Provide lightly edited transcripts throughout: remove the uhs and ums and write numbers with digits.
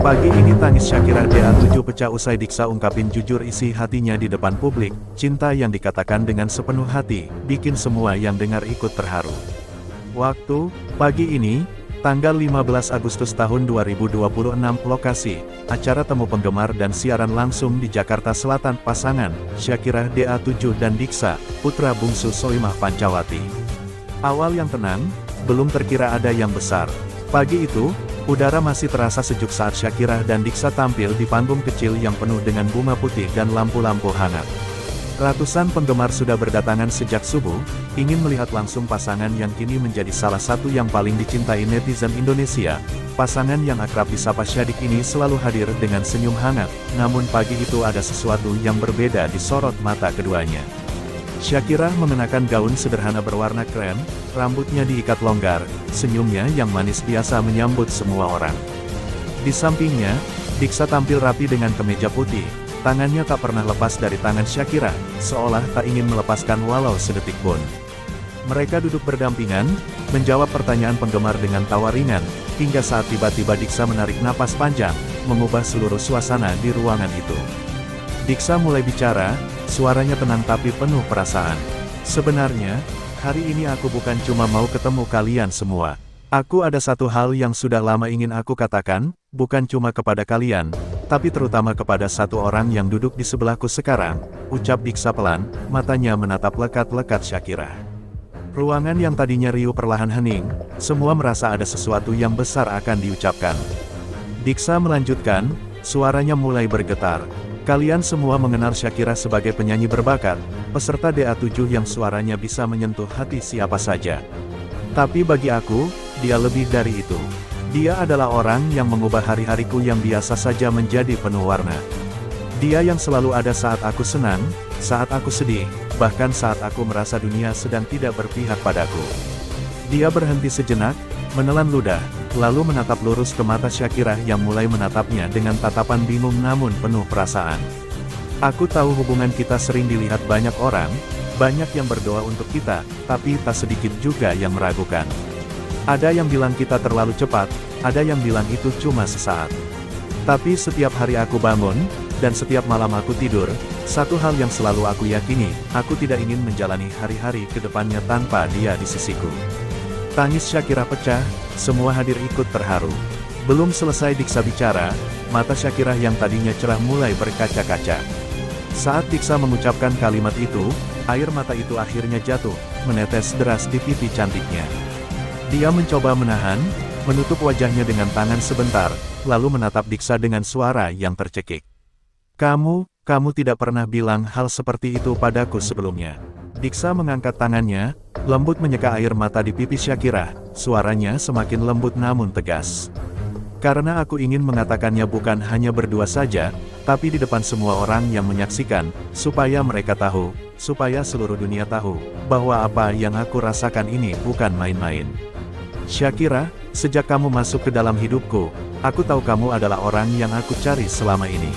Pagi ini tangis Shakira DA7 pecah usai Diksa ungkapin jujur isi hatinya di depan publik. Cinta yang dikatakan dengan sepenuh hati, bikin semua yang dengar ikut terharu. Waktu, pagi ini, tanggal 15 Agustus tahun 2026, lokasi, acara temu penggemar dan siaran langsung di Jakarta Selatan pasangan, Shakira DA7 dan Diksa, putra bungsu Soimah Pancawati. Awal yang tenang, belum terkira ada yang besar. Pagi itu, udara masih terasa sejuk saat Shakira dan Diksa tampil di panggung kecil yang penuh dengan bunga putih dan lampu-lampu hangat. Ratusan penggemar sudah berdatangan sejak subuh, ingin melihat langsung pasangan yang kini menjadi salah satu yang paling dicintai netizen Indonesia. Pasangan yang akrab disapa Syadik ini selalu hadir dengan senyum hangat, namun pagi itu ada sesuatu yang berbeda di sorot mata keduanya. Shakira mengenakan gaun sederhana berwarna krem, rambutnya diikat longgar, senyumnya yang manis biasa menyambut semua orang. Di sampingnya, Diksa tampil rapi dengan kemeja putih, tangannya tak pernah lepas dari tangan Shakira, seolah tak ingin melepaskan walau sedetik pun. Mereka duduk berdampingan, menjawab pertanyaan penggemar dengan tawa ringan, hingga saat tiba-tiba Diksa menarik napas panjang, mengubah seluruh suasana di ruangan itu. Diksa mulai bicara, suaranya tenang tapi penuh perasaan. Sebenarnya, hari ini aku bukan cuma mau ketemu kalian semua. Aku ada satu hal yang sudah lama ingin aku katakan, bukan cuma kepada kalian, tapi terutama kepada satu orang yang duduk di sebelahku sekarang, ucap Diksa pelan, matanya menatap lekat-lekat Shakira. Ruangan yang tadinya riuh perlahan hening, semua merasa ada sesuatu yang besar akan diucapkan. Diksa melanjutkan, suaranya mulai bergetar. Kalian semua mengenal Shakira sebagai penyanyi berbakat, peserta DA7 yang suaranya bisa menyentuh hati siapa saja. Tapi bagi aku, dia lebih dari itu. Dia adalah orang yang mengubah hari-hariku yang biasa saja menjadi penuh warna. Dia yang selalu ada saat aku senang, saat aku sedih, bahkan saat aku merasa dunia sedang tidak berpihak padaku. Dia berhenti sejenak, menelan ludah, lalu menatap lurus ke mata Shakira yang mulai menatapnya dengan tatapan bingung namun penuh perasaan. Aku tahu hubungan kita sering dilihat banyak orang, banyak yang berdoa untuk kita, tapi tak sedikit juga yang meragukan. Ada yang bilang kita terlalu cepat, ada yang bilang itu cuma sesaat. Tapi setiap hari aku bangun, dan setiap malam aku tidur, satu hal yang selalu aku yakini, aku tidak ingin menjalani hari-hari ke depannya tanpa dia di sisiku. Tangis Shakira pecah, semua hadir ikut terharu. Belum selesai Diksa bicara, mata Shakira yang tadinya cerah mulai berkaca-kaca. Saat Diksa mengucapkan kalimat itu, air mata itu akhirnya jatuh, menetes deras di pipi cantiknya. Dia mencoba menahan, menutup wajahnya dengan tangan sebentar, lalu menatap Diksa dengan suara yang tercekik. Kamu tidak pernah bilang hal seperti itu padaku sebelumnya. Diksa mengangkat tangannya, lembut menyeka air mata di pipi Shakira, suaranya semakin lembut namun tegas. Karena aku ingin mengatakannya bukan hanya berdua saja, tapi di depan semua orang yang menyaksikan, supaya mereka tahu, supaya seluruh dunia tahu, bahwa apa yang aku rasakan ini bukan main-main. Shakira, sejak kamu masuk ke dalam hidupku, aku tahu kamu adalah orang yang aku cari selama ini.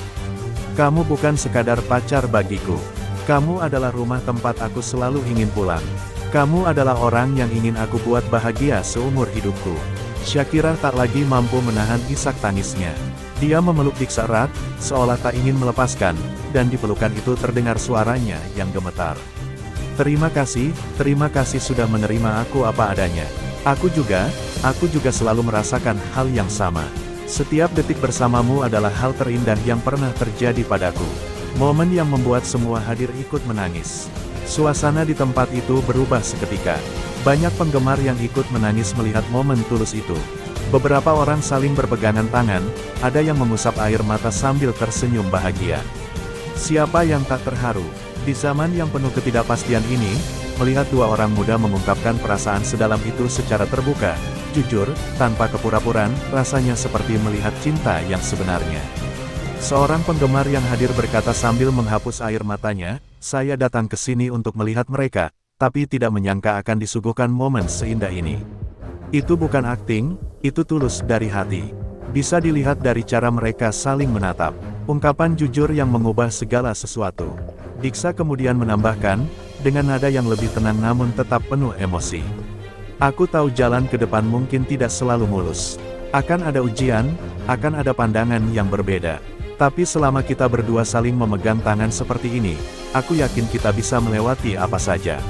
Kamu bukan sekadar pacar bagiku. Kamu adalah rumah tempat aku selalu ingin pulang. Kamu adalah orang yang ingin aku buat bahagia seumur hidupku. Shakira tak lagi mampu menahan isak tangisnya. Dia memeluk Diksa erat, seolah tak ingin melepaskan, dan di pelukan itu terdengar suaranya yang gemetar. Terima kasih sudah menerima aku apa adanya. Aku juga selalu merasakan hal yang sama. Setiap detik bersamamu adalah hal terindah yang pernah terjadi padaku. Momen yang membuat semua hadir ikut menangis. Suasana di tempat itu berubah seketika. Banyak penggemar yang ikut menangis melihat momen tulus itu. Beberapa orang saling berpegangan tangan, ada yang mengusap air mata sambil tersenyum bahagia. Siapa yang tak terharu? Di zaman yang penuh ketidakpastian ini, melihat dua orang muda mengungkapkan perasaan sedalam itu secara terbuka, jujur, tanpa kepura-puraan, rasanya seperti melihat cinta yang sebenarnya. Seorang penggemar yang hadir berkata sambil menghapus air matanya, saya datang ke sini untuk melihat mereka, tapi tidak menyangka akan disuguhkan momen seindah ini. Itu bukan akting, itu tulus dari hati. Bisa dilihat dari cara mereka saling menatap. Ungkapan jujur yang mengubah segala sesuatu. Diksa kemudian menambahkan, dengan nada yang lebih tenang namun tetap penuh emosi. Aku tahu jalan ke depan mungkin tidak selalu mulus. Akan ada ujian, akan ada pandangan yang berbeda. Tapi selama kita berdua saling memegang tangan seperti ini, aku yakin kita bisa melewati apa saja.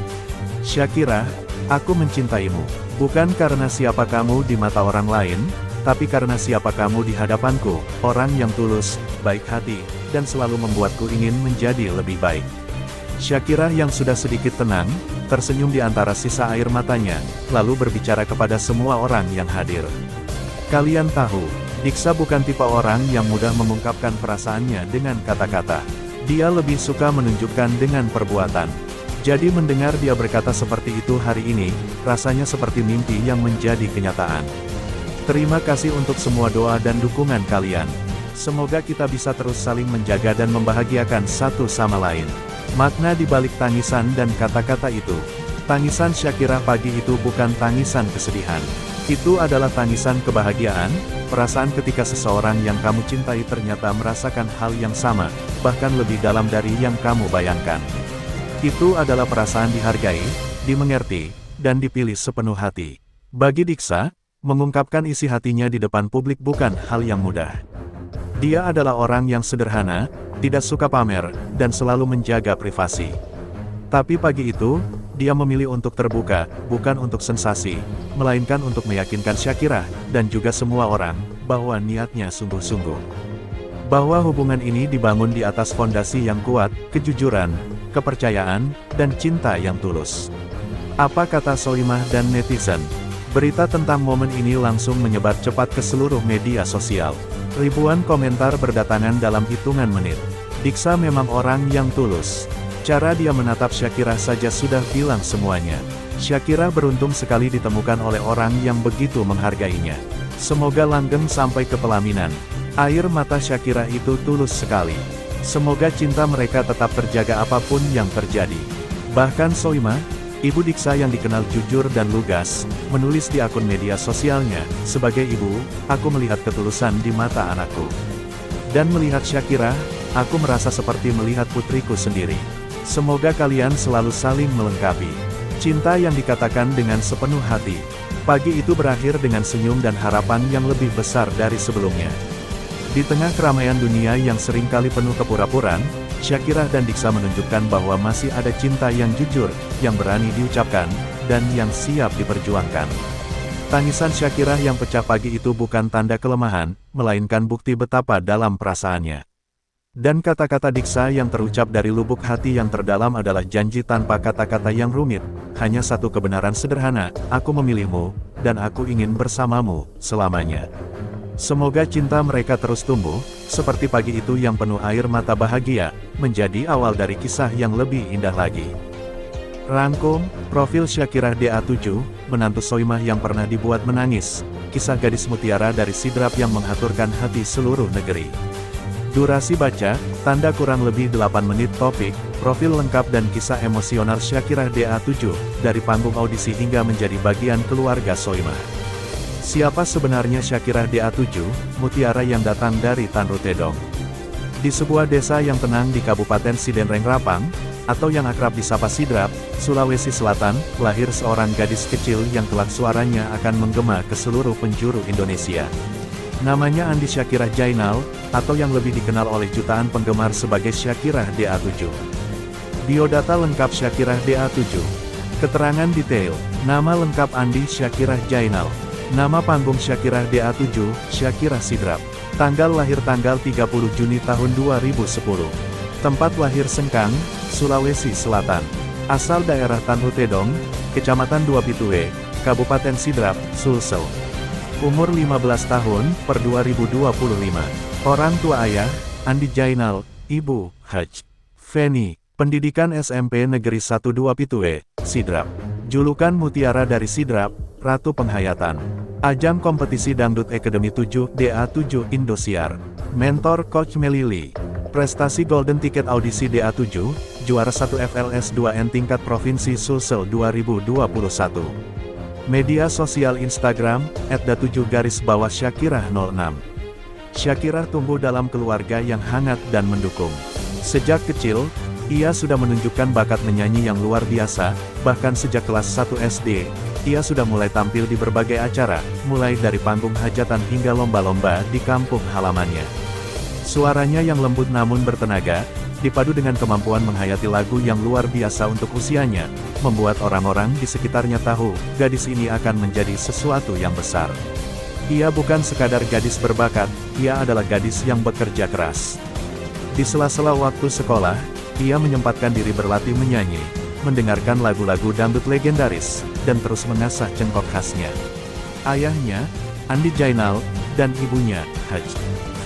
Shakira, aku mencintaimu. Bukan karena siapa kamu di mata orang lain, tapi karena siapa kamu di hadapanku, orang yang tulus, baik hati, dan selalu membuatku ingin menjadi lebih baik. Shakira yang sudah sedikit tenang, tersenyum di antara sisa air matanya, lalu berbicara kepada semua orang yang hadir. Kalian tahu, Dixa bukan tipe orang yang mudah mengungkapkan perasaannya dengan kata-kata. Dia lebih suka menunjukkan dengan perbuatan. Jadi mendengar dia berkata seperti itu hari ini, rasanya seperti mimpi yang menjadi kenyataan. Terima kasih untuk semua doa dan dukungan kalian. Semoga kita bisa terus saling menjaga dan membahagiakan satu sama lain. Makna di balik tangisan dan kata-kata itu. Tangisan Shakira pagi itu bukan tangisan kesedihan. Itu adalah tangisan kebahagiaan, perasaan ketika seseorang yang kamu cintai ternyata merasakan hal yang sama, bahkan lebih dalam dari yang kamu bayangkan. Itu adalah perasaan dihargai, dimengerti, dan dipilih sepenuh hati. Bagi Dixa, mengungkapkan isi hatinya di depan publik bukan hal yang mudah. Dia adalah orang yang sederhana, tidak suka pamer, dan selalu menjaga privasi. Tapi pagi itu, dia memilih untuk terbuka, bukan untuk sensasi, melainkan untuk meyakinkan Shakira, dan juga semua orang, bahwa niatnya sungguh-sungguh. Bahwa hubungan ini dibangun di atas fondasi yang kuat, kejujuran, kepercayaan, dan cinta yang tulus. Apa kata Soimah dan netizen? Berita tentang momen ini langsung menyebar cepat ke seluruh media sosial. Ribuan komentar berdatangan dalam hitungan menit. Dixa memang orang yang tulus. Cara dia menatap Shakira saja sudah bilang semuanya. Shakira beruntung sekali ditemukan oleh orang yang begitu menghargainya. Semoga langgeng sampai ke pelaminan. Air mata Shakira itu tulus sekali. Semoga cinta mereka tetap terjaga apapun yang terjadi. Bahkan Soimah, ibu Dixa yang dikenal jujur dan lugas, menulis di akun media sosialnya, "Sebagai ibu, aku melihat ketulusan di mata anakku. Dan melihat Shakira, aku merasa seperti melihat putriku sendiri. Semoga kalian selalu saling melengkapi." Cinta yang dikatakan dengan sepenuh hati. Pagi itu berakhir dengan senyum dan harapan yang lebih besar dari sebelumnya. Di tengah keramaian dunia yang seringkali penuh kepura-puraan, Shakira dan Dixa menunjukkan bahwa masih ada cinta yang jujur, yang berani diucapkan, dan yang siap diperjuangkan. Tangisan Shakira yang pecah pagi itu bukan tanda kelemahan, melainkan bukti betapa dalam perasaannya. Dan kata-kata Dixa yang terucap dari lubuk hati yang terdalam adalah janji tanpa kata-kata yang rumit, hanya satu kebenaran sederhana, "Aku memilihmu, dan aku ingin bersamamu selamanya." Semoga cinta mereka terus tumbuh, seperti pagi itu yang penuh air mata bahagia, menjadi awal dari kisah yang lebih indah lagi. Rangkum, profil Shakira DA7, menantu Soimah yang pernah dibuat menangis, kisah gadis mutiara dari Sidrap yang menghaturkan hati seluruh negeri. Durasi baca, tanda kurang lebih 8 menit. Topik, profil lengkap dan kisah emosional Shakira DA7, dari panggung audisi hingga menjadi bagian keluarga Soimah. Siapa sebenarnya Shakira DA7, mutiara yang datang dari Tanrutedong? Di sebuah desa yang tenang di Kabupaten Sidenreng Rapang, atau yang akrab disapa Sidrap, Sulawesi Selatan, lahir seorang gadis kecil yang kelak suaranya akan menggema ke seluruh penjuru Indonesia. Namanya Andi Shakira Jainal, atau yang lebih dikenal oleh jutaan penggemar sebagai Shakira DA7. Biodata lengkap Shakira DA7. Keterangan detail, nama lengkap Andi Shakira Jainal. Nama panggung Shakira DA7, Shakira Sidrap. Tanggal lahir tanggal 30 Juni tahun 2010. Tempat lahir Sengkang, Sulawesi Selatan. Asal daerah Tanrutedong, Kecamatan Dua Pitue, Kabupaten Sidrap, Sulsel. Umur 15 tahun, per 2025. Orang tua ayah, Andi Jainal, ibu, Haj. Feni. Pendidikan SMP Negeri 1 Dua Pitue, Sidrap. Julukan mutiara dari Sidrap, Ratu Penghayatan. Ajang kompetisi Dangdut Academy 7, DA7 Indosiar. Mentor Coach Melili. Prestasi Golden Ticket Audisi DA7, juara 1 FLS 2N tingkat Provinsi Sulsel 2021. Media sosial Instagram, @da7_Shakira06. Shakira tumbuh dalam keluarga yang hangat dan mendukung. Sejak kecil, ia sudah menunjukkan bakat menyanyi yang luar biasa, bahkan sejak kelas 1 SD, ia sudah mulai tampil di berbagai acara, mulai dari panggung hajatan hingga lomba-lomba di kampung halamannya. Suaranya yang lembut namun bertenaga, dipadu dengan kemampuan menghayati lagu yang luar biasa untuk usianya, membuat orang-orang di sekitarnya tahu, gadis ini akan menjadi sesuatu yang besar. Ia bukan sekadar gadis berbakat, ia adalah gadis yang bekerja keras. Di sela-sela waktu sekolah, ia menyempatkan diri berlatih menyanyi, mendengarkan lagu-lagu dangdut legendaris, dan terus mengasah cengkok khasnya. Ayahnya, Andi Jainal, dan ibunya, Haj.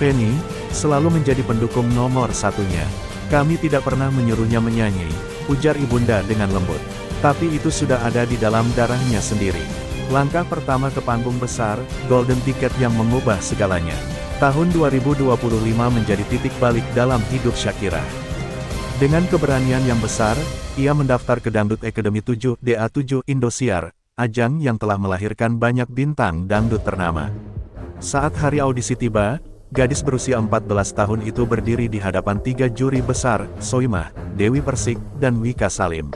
Feni, selalu menjadi pendukung nomor satunya. Kami tidak pernah menyuruhnya menyanyi, ujar ibunda dengan lembut. Tapi itu sudah ada di dalam darahnya sendiri. Langkah pertama ke panggung besar, Golden Ticket yang mengubah segalanya. Tahun 2025 menjadi titik balik dalam hidup Shakira. Dengan keberanian yang besar, ia mendaftar ke Dangdut Academy 7 DA7 Indosiar, ajang yang telah melahirkan banyak bintang dangdut ternama. Saat hari audisi tiba, gadis berusia 14 tahun itu berdiri di hadapan 3 juri besar, Soimah, Dewi Persik, dan Wika Salim.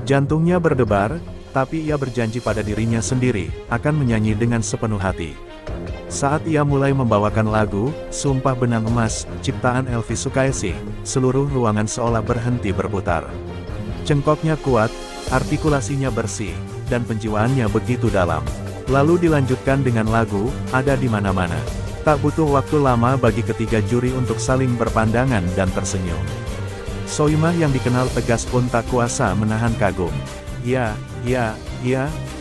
Jantungnya berdebar, tapi ia berjanji pada dirinya sendiri, akan menyanyi dengan sepenuh hati. Saat ia mulai membawakan lagu, Sumpah Benang Emas, ciptaan Elvi Sukaesih, seluruh ruangan seolah berhenti berputar. Cengkoknya kuat, artikulasinya bersih, dan penjiwaannya begitu dalam. Lalu dilanjutkan dengan lagu, Ada di Mana-Mana. Tak butuh waktu lama bagi ketiga juri untuk saling berpandangan dan tersenyum. Soimah yang dikenal tegas pun tak kuasa menahan kagum. Ya,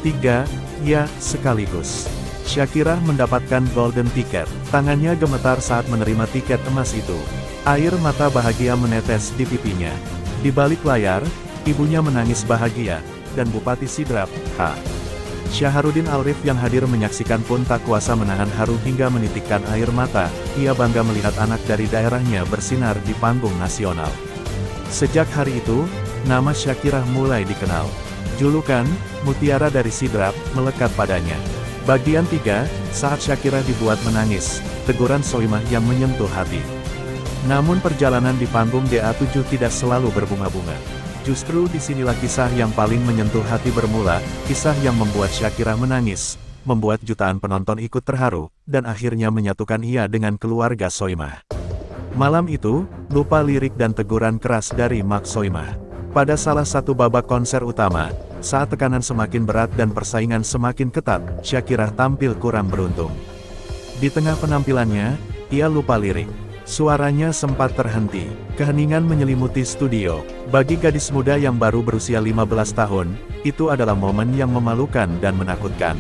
tiga, ya, sekaligus. Shakira mendapatkan Golden Ticket. Tangannya gemetar saat menerima tiket emas itu. Air mata bahagia menetes di pipinya. Di balik layar, ibunya menangis bahagia, dan Bupati Sidrap, H. Syaharudin Alrif yang hadir menyaksikan pun tak kuasa menahan haru hingga menitikkan air mata. Ia bangga melihat anak dari daerahnya bersinar di panggung nasional. Sejak hari itu, nama Shakira mulai dikenal. Julukan, Mutiara dari Sidrap, melekat padanya. Bagian 3, saat Shakira dibuat menangis, teguran Soimah yang menyentuh hati. Namun perjalanan di panggung DA7 tidak selalu berbunga-bunga. Justru disinilah kisah yang paling menyentuh hati bermula, kisah yang membuat Shakira menangis, membuat jutaan penonton ikut terharu, dan akhirnya menyatukan ia dengan keluarga Soimah. Malam itu, lupa lirik dan teguran keras dari Mak Soimah. Pada salah satu babak konser utama, saat tekanan semakin berat dan persaingan semakin ketat, Shakira tampil kurang beruntung. Di tengah penampilannya, ia lupa lirik. Suaranya sempat terhenti, keheningan menyelimuti studio. Bagi gadis muda yang baru berusia 15 tahun, itu adalah momen yang memalukan dan menakutkan.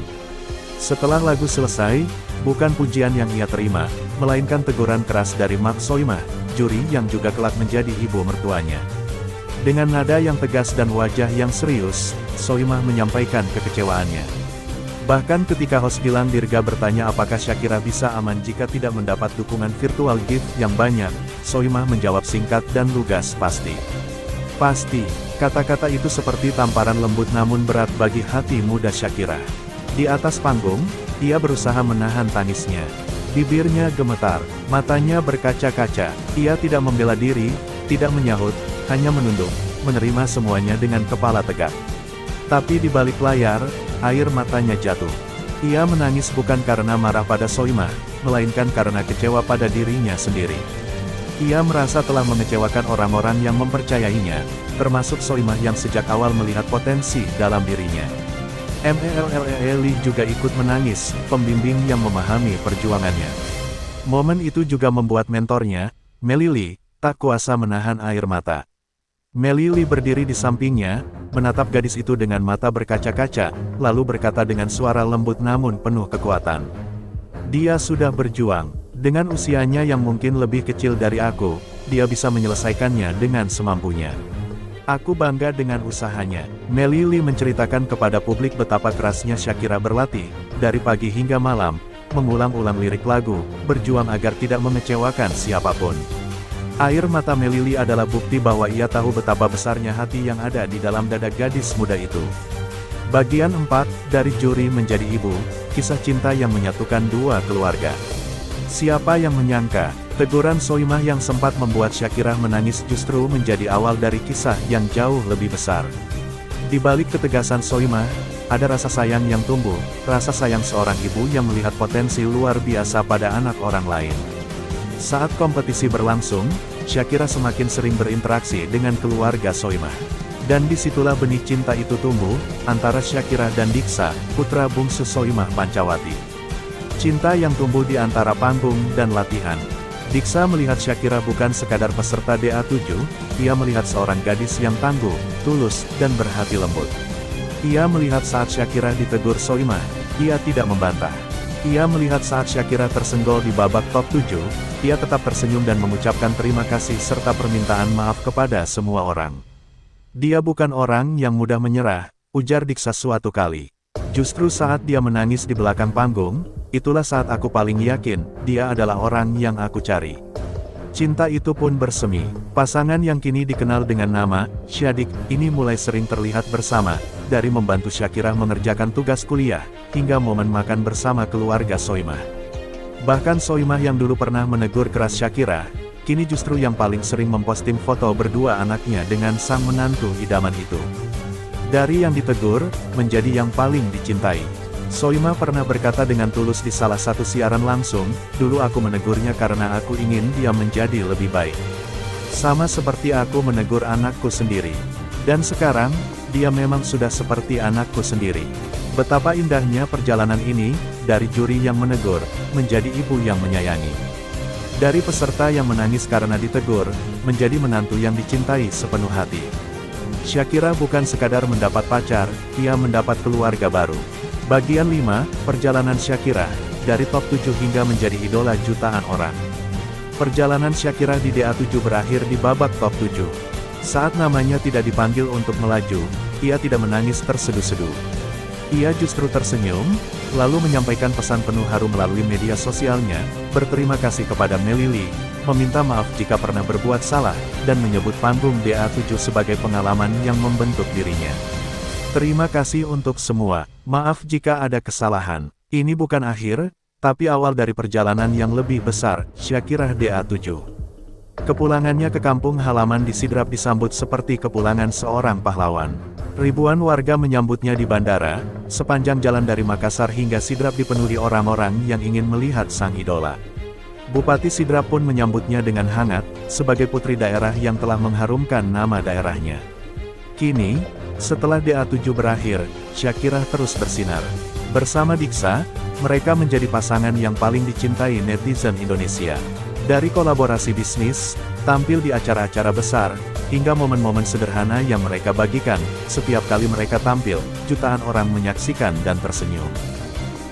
Setelah lagu selesai, bukan pujian yang ia terima, melainkan teguran keras dari Mak Soimah, juri yang juga kelak menjadi ibu mertuanya. Dengan nada yang tegas dan wajah yang serius, Soimah menyampaikan kekecewaannya. Bahkan ketika host Gilang Dirga bertanya apakah Shakira bisa aman jika tidak mendapat dukungan virtual gift yang banyak, Soimah menjawab singkat dan lugas, pasti. Pasti, kata-kata itu seperti tamparan lembut namun berat bagi hati muda Shakira. Di atas panggung, ia berusaha menahan tangisnya. Bibirnya gemetar, matanya berkaca-kaca, ia tidak membela diri, tidak menyahut, hanya menunduk, menerima semuanya dengan kepala tegak. Tapi di balik layar, air matanya jatuh. Ia menangis bukan karena marah pada Soimah, melainkan karena kecewa pada dirinya sendiri. Ia merasa telah mengecewakan orang-orang yang mempercayainya, termasuk Soimah yang sejak awal melihat potensi dalam dirinya. Melly juga ikut menangis, pembimbing yang memahami perjuangannya. Momen itu juga membuat mentornya, Melly, tak kuasa menahan air mata. Melly berdiri di sampingnya, menatap gadis itu dengan mata berkaca-kaca, lalu berkata dengan suara lembut namun penuh kekuatan. Dia sudah berjuang, dengan usianya yang mungkin lebih kecil dari aku, dia bisa menyelesaikannya dengan semampunya. Aku bangga dengan usahanya. Melly menceritakan kepada publik betapa kerasnya Shakira berlatih, dari pagi hingga malam, mengulang-ulang lirik lagu, berjuang agar tidak mengecewakan siapapun. Air mata Melly adalah bukti bahwa ia tahu betapa besarnya hati yang ada di dalam dada gadis muda itu. Bagian 4, dari juri menjadi ibu, kisah cinta yang menyatukan dua keluarga. Siapa yang menyangka, teguran Soimah yang sempat membuat Shakira menangis justru menjadi awal dari kisah yang jauh lebih besar. Di balik ketegasan Soimah, ada rasa sayang yang tumbuh, rasa sayang seorang ibu yang melihat potensi luar biasa pada anak orang lain. Saat kompetisi berlangsung, Shakira semakin sering berinteraksi dengan keluarga Soimah. Dan disitulah benih cinta itu tumbuh, antara Shakira dan Dixa, putra bungsu Soimah Pancawati. Cinta yang tumbuh di antara panggung dan latihan. Dixa melihat Shakira bukan sekadar peserta DA7, ia melihat seorang gadis yang tangguh, tulus, dan berhati lembut. Ia melihat saat Shakira ditegur Soimah, ia tidak membantah. Ia melihat saat Shakira tersenggol di babak top 7, ia tetap tersenyum dan mengucapkan terima kasih serta permintaan maaf kepada semua orang. Dia bukan orang yang mudah menyerah, ujar Dixa suatu kali. Justru saat dia menangis di belakang panggung, itulah saat aku paling yakin, dia adalah orang yang aku cari. Cinta itu pun bersemi. Pasangan yang kini dikenal dengan nama Shadik ini mulai sering terlihat bersama, dari membantu Shakira mengerjakan tugas kuliah, hingga momen makan bersama keluarga Soimah. Bahkan Soimah yang dulu pernah menegur keras Shakira, kini justru yang paling sering memposting foto berdua anaknya dengan sang menantu idaman itu. Dari yang ditegur, menjadi yang paling dicintai. Soimah pernah berkata dengan tulus di salah satu siaran langsung, dulu aku menegurnya karena aku ingin dia menjadi lebih baik. Sama seperti aku menegur anakku sendiri. Dan sekarang, dia memang sudah seperti anakku sendiri. Betapa indahnya perjalanan ini, dari juri yang menegur, menjadi ibu yang menyayangi. Dari peserta yang menangis karena ditegur, menjadi menantu yang dicintai sepenuh hati. Shakira bukan sekadar mendapat pacar, ia mendapat keluarga baru. Bagian 5, perjalanan Shakira, dari top 7 hingga menjadi idola jutaan orang. Perjalanan Shakira di DA7 berakhir di babak top 7. Saat namanya tidak dipanggil untuk melaju, ia tidak menangis terseduh-seduh. Ia justru tersenyum, lalu menyampaikan pesan penuh haru melalui media sosialnya, berterima kasih kepada Melly, meminta maaf jika pernah berbuat salah, dan menyebut panggung DA7 sebagai pengalaman yang membentuk dirinya. Terima kasih untuk semua, maaf jika ada kesalahan. Ini bukan akhir, tapi awal dari perjalanan yang lebih besar, Shakira DA7. Kepulangannya ke kampung halaman di Sidrap disambut seperti kepulangan seorang pahlawan. Ribuan warga menyambutnya di bandara, sepanjang jalan dari Makassar hingga Sidrap dipenuhi orang-orang yang ingin melihat sang idola. Bupati Sidrap pun menyambutnya dengan hangat, sebagai putri daerah yang telah mengharumkan nama daerahnya. Kini, setelah DA7 berakhir, Shakira terus bersinar. Bersama Dixa, mereka menjadi pasangan yang paling dicintai netizen Indonesia. Dari kolaborasi bisnis, tampil di acara-acara besar, hingga momen-momen sederhana yang mereka bagikan, setiap kali mereka tampil, jutaan orang menyaksikan dan tersenyum.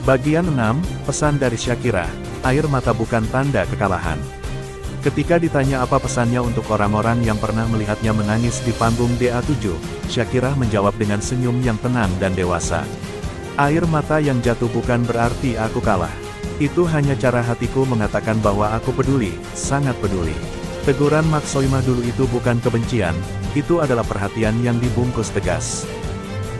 Bagian 6, pesan dari Shakira, air mata bukan tanda kekalahan. Ketika ditanya apa pesannya untuk orang-orang yang pernah melihatnya menangis di panggung DA7, Shakira menjawab dengan senyum yang tenang dan dewasa. Air mata yang jatuh bukan berarti aku kalah. Itu hanya cara hatiku mengatakan bahwa aku peduli, sangat peduli. Teguran Mak Soimah dulu itu bukan kebencian, itu adalah perhatian yang dibungkus tegas.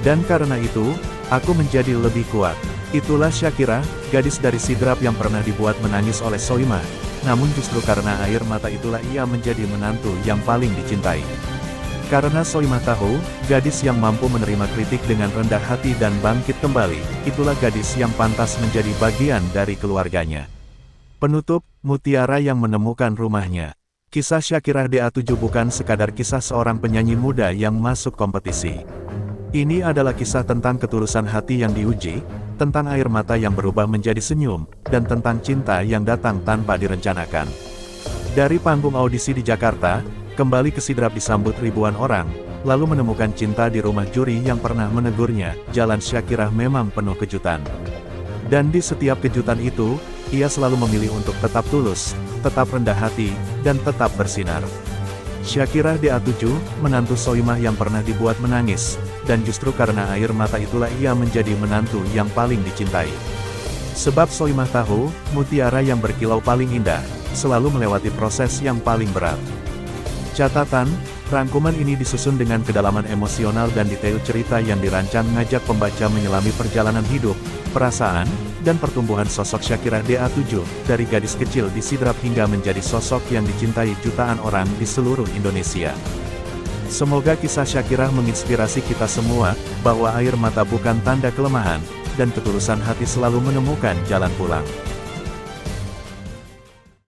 Dan karena itu, aku menjadi lebih kuat. Itulah Shakira, gadis dari Sidrap yang pernah dibuat menangis oleh Soimah. Namun justru karena air mata itulah ia menjadi menantu yang paling dicintai. Karena Soimah tahu, gadis yang mampu menerima kritik dengan rendah hati dan bangkit kembali, itulah gadis yang pantas menjadi bagian dari keluarganya. Penutup, mutiara yang menemukan rumahnya. Kisah Shakira DA7 bukan sekadar kisah seorang penyanyi muda yang masuk kompetisi. Ini adalah kisah tentang ketulusan hati yang diuji, tentang air mata yang berubah menjadi senyum, dan tentang cinta yang datang tanpa direncanakan. Dari panggung audisi di Jakarta, kembali ke Sidrap disambut ribuan orang, lalu menemukan cinta di rumah juri yang pernah menegurnya, jalan Shakira memang penuh kejutan. Dan di setiap kejutan itu, ia selalu memilih untuk tetap tulus, tetap rendah hati, dan tetap bersinar. Shakira DA7, menantu Soimah yang pernah dibuat menangis, dan justru karena air mata itulah ia menjadi menantu yang paling dicintai. Sebab Soimah tahu, mutiara yang berkilau paling indah, selalu melewati proses yang paling berat. Catatan, rangkuman ini disusun dengan kedalaman emosional dan detail cerita yang dirancang ngajak pembaca menyelami perjalanan hidup, perasaan, dan pertumbuhan sosok Shakira DA7, dari gadis kecil di Sidrap hingga menjadi sosok yang dicintai jutaan orang di seluruh Indonesia. Semoga kisah Syakirah menginspirasi kita semua, bahwa air mata bukan tanda kelemahan, dan ketulusan hati selalu menemukan jalan pulang.